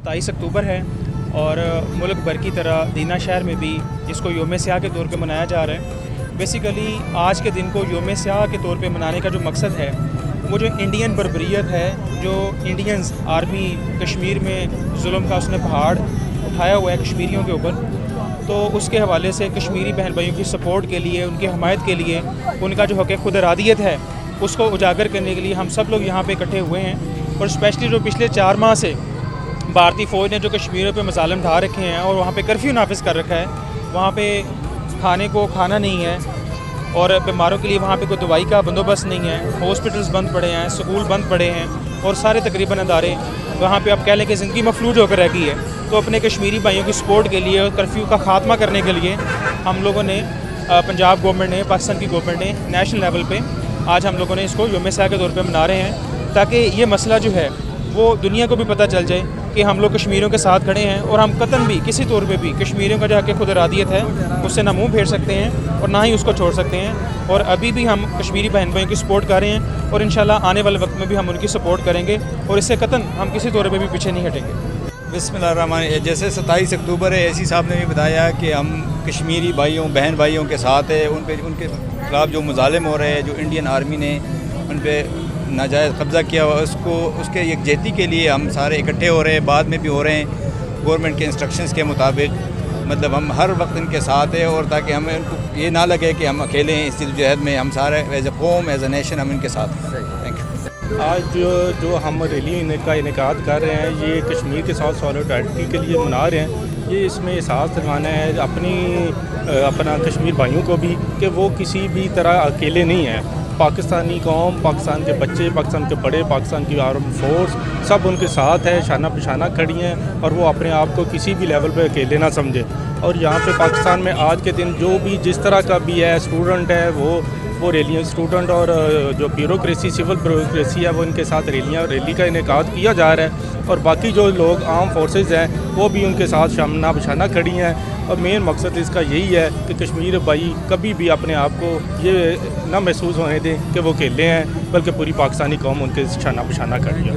27 अक्टूबर है और मुल्क भर की तरह दीना शहर में भी इसको योम स्याह के तौर पे मनाया जा रहा है। बेसिकली आज के दिन को योम स्याह के तौर पे मनाने का जो मकसद है वो जो इंडियन बर्बरियत है, जो इंडियंस आर्मी कश्मीर में जुल्म का उसने पहाड़ उठाया हुआ है कश्मीरियों के ऊपर, तो उसके हवाले से कश्मीरी बहन भाइयों की सपोर्ट के लिए, उनकी हमायत के लिए, उनका जो हक़ खुद इरादियत है उसको उजागर करने के लिए हम सब लोग यहाँ पे इकट्ठे हुए हैं। और स्पेशली जो पिछले 4 माह से भारतीय फ़ौज ने जो कश्मीर पे मज़ालिम ढा रखे हैं और वहाँ पे कर्फ्यू नाफिज़ कर रखा है, वहाँ पे खाने को खाना नहीं है और बीमारों के लिए वहाँ पे कोई दवाई का बंदोबस्त नहीं है, हॉस्पिटल्स बंद पड़े हैं, स्कूल बंद पड़े हैं और सारे तकरीबन अदारे वहाँ पे आप कह लें कि ज़िंदगी मफलूज होकर रह गई है। तो अपने कश्मीरी भाइयों की सपोर्ट के लिए और कर्फ्यू का ख़ात्मा करने के लिए हम लोगों ने पंजाब गवर्नमेंट ने, पाकिस्तान की गवर्नमेंट ने नेशनल लेवल पे आज हम लोगों ने इसको योम स्याह के तौर पे मना रहे हैं, ताकि ये मसला जो है वो दुनिया को भी पता चल जाए कि हम लोग कश्मीरियों के साथ खड़े हैं और हम कतन भी किसी तौर पे भी कश्मीरियों का जो हक़ खुद इरादियत है उससे ना मुँह फेर सकते हैं और ना ही उसको छोड़ सकते हैं। और अभी भी हम कश्मीरी बहन भाइयों की सपोर्ट कर रहे हैं और इंशाल्लाह आने वाले वक्त में भी हम उनकी सपोर्ट करेंगे और इससे कतन हम किसी तौर पर भी पीछे नहीं हटेंगे। बिस्मिल्लाहिर्रहमानिर्रहीम। जैसे 27 अक्टूबर है, एसी साहब ने भी बताया कि हम कश्मीरी भाइयों बहन भाइयों के साथ है, उनके खिलाफ जो मुजालिम हो रहे हैं, जो इंडियन आर्मी ने उन पर नाजायज़ कब्ज़ा किया हुआ, उसको उसके यकजहती के लिए हम सारे इकट्ठे हो रहे हैं, बाद में भी हो रहे हैं गवर्नमेंट के इंस्ट्रक्शंस के मुताबिक। मतलब हम हर वक्त इनके साथ हैं और ताकि हमें उनको ये ना लगे कि हम अकेले हैं इस जद्दोजहद में, हम सारे एज ए कौम एज ए नेशन हम इनके साथ हैं। Thank you. आज जो हम रैली का इनेकाद कर रहे हैं, ये कश्मीर के साथ सॉलिडारिटी के लिए मना रहे हैं। ये इसमें एहसास दिलाना है अपना कश्मीर भाइयों को भी कि वो किसी भी तरह अकेले नहीं हैं। पाकिस्तानी कौम, पाकिस्तान के बच्चे, पाकिस्तान के बड़े, पाकिस्तान की आर्म फोर्स सब उनके साथ है, शाना पिशाना खड़ी हैं और वो अपने आप को किसी भी लेवल पे अकेले ना समझे। और यहाँ पे पाकिस्तान में आज के दिन जो भी जिस तरह का भी है, स्टूडेंट है वो रैलियाँ, स्टूडेंट और जो ब्यूरोक्रेसी, सिविल ब्यूरोक्रेसी है, वो इनके साथ रैली का इनेकाद किया जा रहा है। और बाकी जो लोग आर्म फोर्सेस हैं वो भी उनके साथ शामना बिशाना खड़ी हैं। और मेन मकसद इसका यही है कि कश्मीर भाई कभी भी अपने आप को ये ना महसूस होने दें कि वो अकेले हैं, बल्कि पूरी पाकिस्तानी कौम उनके शाना बिशाना खड़ी है।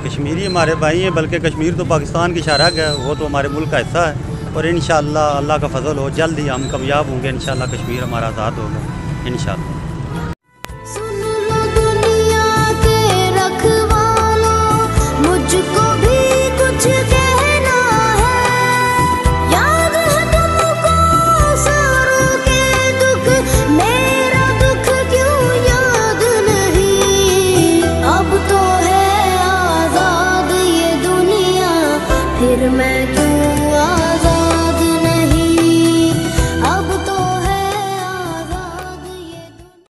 कश्मीरी हमारे भाई हैं, बल्कि कश्मीर तो पाकिस्तान की शरह है, वो तो हमारे मुल्क का हिस्सा है। और इंशाअल्लाह अल्लाह का फजल हो, जल्द ही हम कामयाब होंगे। इंशाअल्लाह कश्मीर हमारा आज़ाद होगा इंशाअल्लाह। फिर मैं क्यों